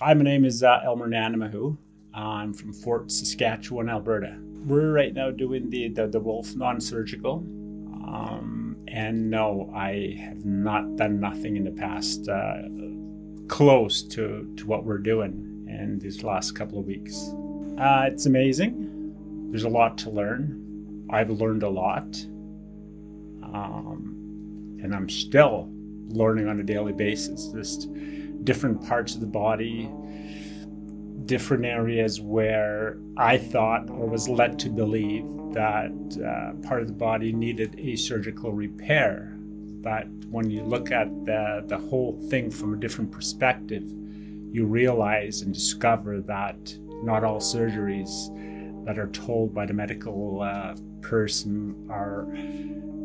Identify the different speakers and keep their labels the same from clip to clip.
Speaker 1: Hi, my name is Elmer Nanamahoo. I'm from Fort Saskatchewan, Alberta. We're right now doing the Wolfe Non-Surgical. And no, I have not done nothing in the past close to what we're doing in these last couple of weeks. It's amazing. There's a lot to learn. I've learned a lot. And I'm still learning on a daily basis. Just different parts of the body, different areas where I thought or was led to believe that part of the body needed a surgical repair. But when you look at the whole thing from a different perspective, you realize and discover that not all surgeries that are told by the medical person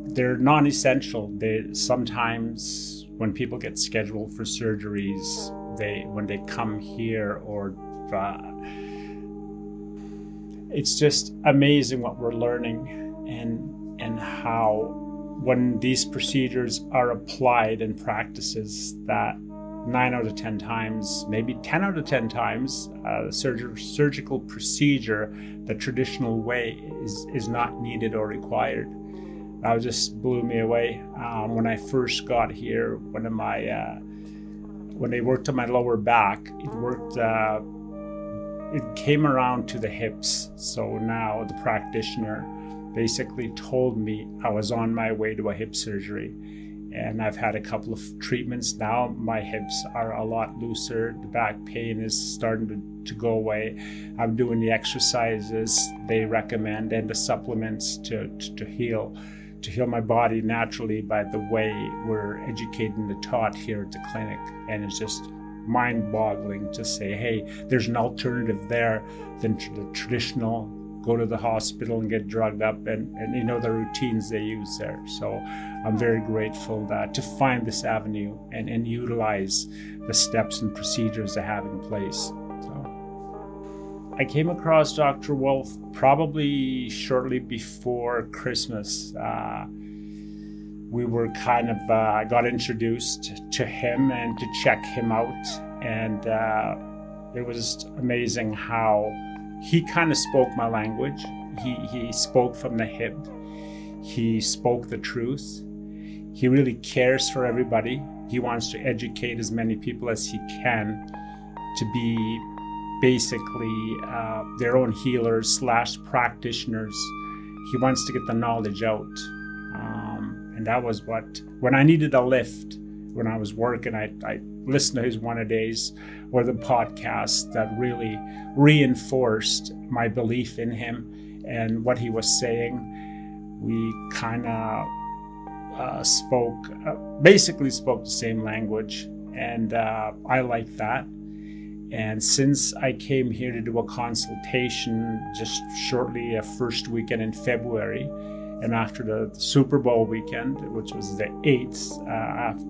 Speaker 1: they're non-essential. Sometimes when people get scheduled for surgeries, when they come here, or it's just amazing what we're learning and how when these procedures are applied in practices, that 9 out of 10 times, maybe 10 out of 10 times, the surgical procedure, the traditional way, is not needed or required. That just blew me away. When I first got here, when they worked on my lower back, it came around to the hips. So now the practitioner basically told me I was on my way to a hip surgery. And I've had a couple of treatments now. My hips are a lot looser. The back pain is starting to go away. I'm doing the exercises they recommend and the supplements to heal my body naturally by the way we're educated and taught here at the clinic. And it's just mind-boggling to say, hey, there's an alternative there than the traditional go to the hospital and get drugged up and you know the routines they use there. So I'm very grateful to find this avenue and utilize the steps and procedures they have in place. So I came across Dr. Wolfe probably shortly before Christmas. We were kind of got introduced to him and to check him out, and it was amazing how he kind of spoke my language. He spoke from the hip. He spoke the truth. He really cares for everybody. He wants to educate as many people as he can to be basically their own healers / practitioners. He wants to get the knowledge out. And that was when I needed a lift, when I was working, I listened to his one-a-days or the podcast that really reinforced my belief in him and what he was saying. We kind of basically spoke the same language, and I like that. And since I came here to do a consultation just shortly first weekend in February, and after the Super Bowl weekend, which was the 8th,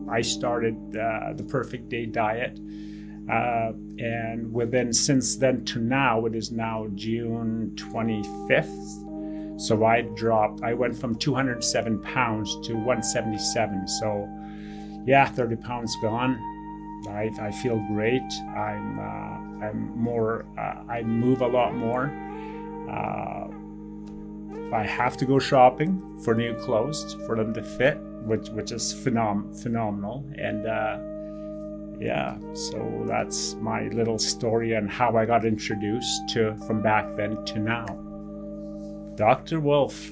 Speaker 1: I started the Perfect Day diet. And since then to now, it is now June 25th. So I went from 207 pounds to 177. So yeah, 30 pounds gone. I feel great. I move a lot more. I have to go shopping for new clothes for them to fit, which is phenomenal. And yeah, so that's my little story on how I got introduced from back then to now. Dr. Wolfe.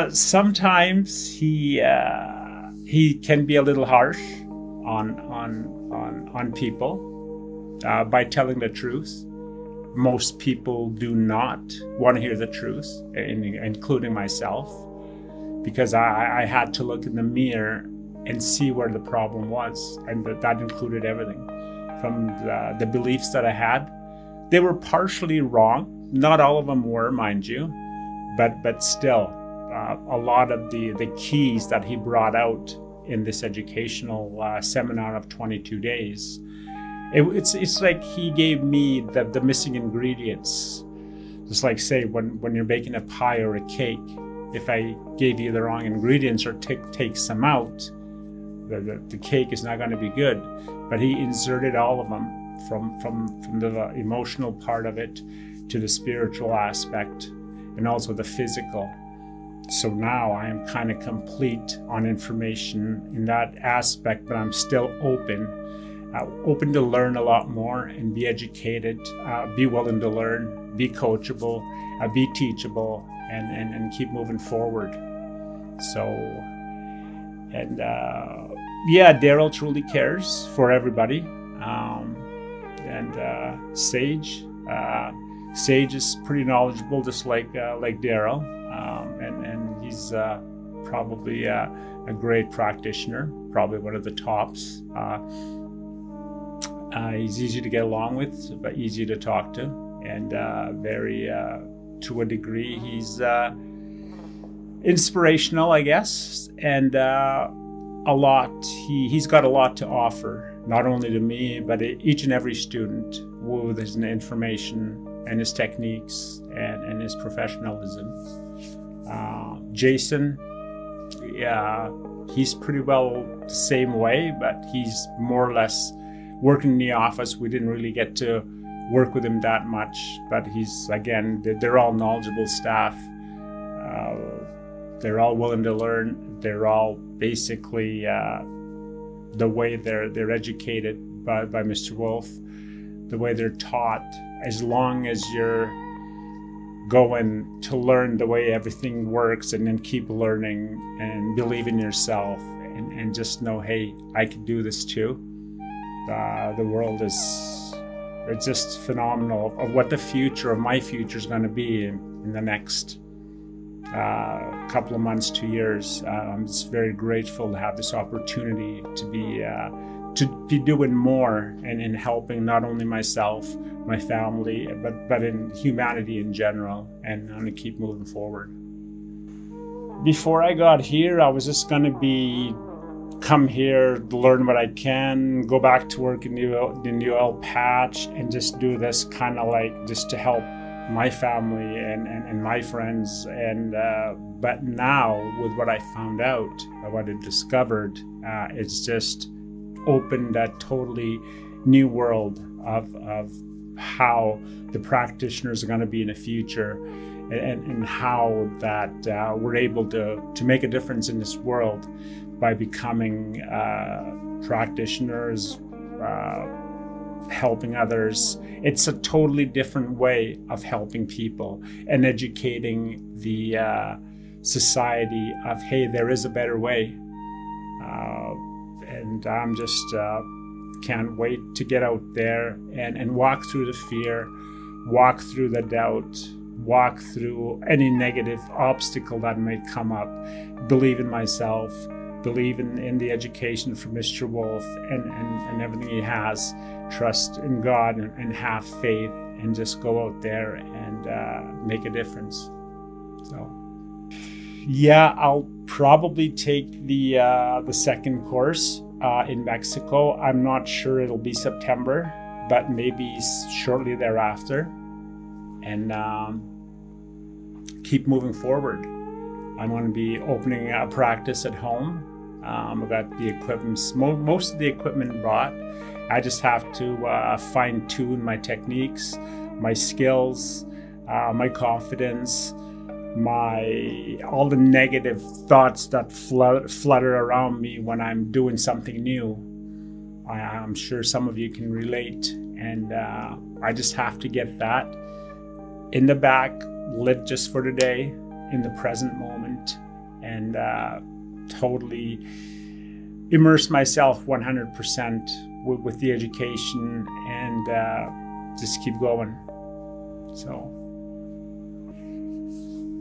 Speaker 1: Sometimes he can be a little harsh on people by telling the truth. Most people do not want to hear the truth, including myself, because I had to look in the mirror and see where the problem was, and that included everything from the beliefs that I had. They were partially wrong. Not all of them were, mind you, but still, a lot of the keys that he brought out in this educational seminar of 22 days. It's like he gave me the missing ingredients. Just like, say, when you're baking a pie or a cake, if I gave you the wrong ingredients or take some out, the cake is not going to be good. But he inserted all of them, from the emotional part of it to the spiritual aspect and also the physical. So now I am kind of complete on information in that aspect, but I'm still open to learn a lot more and be educated, be willing to learn, be coachable, be teachable, and keep moving forward. So, and yeah, Daryl truly cares for everybody. And Sage is pretty knowledgeable, just like Daryl, and he's probably a great practitioner, probably one of the tops. He's easy to get along with, but easy to talk to, and very, to a degree, he's inspirational, I guess, and he's got a lot to offer, not only to me, but each and every student with his information and his techniques and his professionalism. Jason, yeah, he's pretty well the same way, but he's more or less working in the office. We didn't really get to work with him that much, but he's, again, they're all knowledgeable staff. They're all willing to learn. They're all basically the way they're educated by Mr. Wolfe, the way they're taught. As long as you're going to learn the way everything works, and then keep learning and believe in yourself, and just know, hey, I can do this too. The world it's just phenomenal of what the future of my future is going to be in the next couple of months, 2 years. I'm just very grateful to have this opportunity to be doing more and in helping not only myself, my family, but in humanity in general, and I'm going to keep moving forward. Before I got here, I was just going to come here, learn what I can, go back to work in the oil patch, and just do this kind of like just to help my family and my friends. And but now with what I found out, what I discovered, it's just opened a totally new world of how the practitioners are going to be in the future, and how that we're able to make a difference in this world by becoming practitioners, helping others. It's a totally different way of helping people and educating the society of, hey, there is a better way. And I'm just can't wait to get out there and walk through the fear, walk through the doubt, walk through any negative obstacle that might come up, believe in myself, believe in the education from Mr. Wolfe and everything he has, trust in God and have faith, and just go out there and make a difference. So yeah, I'll probably take the second course in Mexico. I'm not sure it'll be September, but maybe shortly thereafter, and keep moving forward. I'm going to be opening a practice at home. I've got the equipment, most of the equipment bought. I just have to fine-tune my techniques, my skills, my confidence, all the negative thoughts that flutter around me when I'm doing something new. I'm sure some of you can relate, and I just have to get that in the back, live just for today, in the present moment, and totally immerse myself 100% with the education, and just keep going. So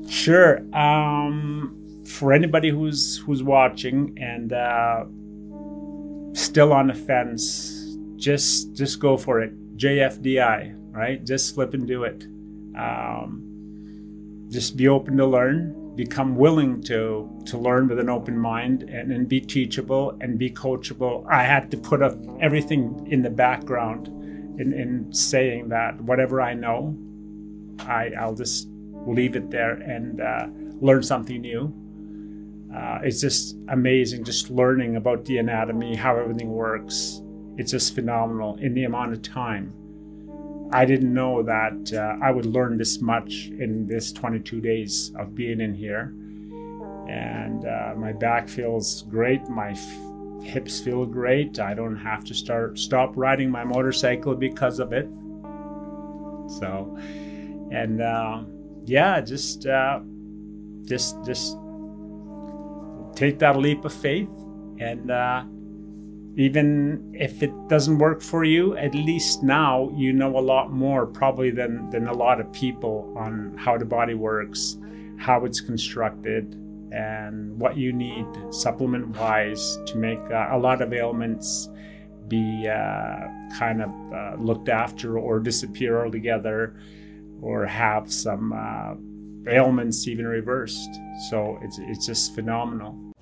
Speaker 1: sure, for anybody who's watching and still on the fence, just go for it. JFDI, right? Just flip and do it. Just be open to learn, become willing to learn with an open mind, and be teachable and be coachable. I had to put up everything in the background in saying that whatever I know, I'll just leave it there and learn something new. It's just amazing, just learning about the anatomy, how everything works. It's just phenomenal in the amount of time. I didn't know that I would learn this much in this 22 days of being in here. And my back feels great. My hips feel great. I don't have to stop riding my motorcycle because of it. So, and yeah, just take that leap of faith, and even if it doesn't work for you, at least now you know a lot more probably than a lot of people on how the body works, how it's constructed, and what you need supplement wise to make a lot of ailments be kind of looked after or disappear altogether, or have some ailments even reversed. So it's just phenomenal.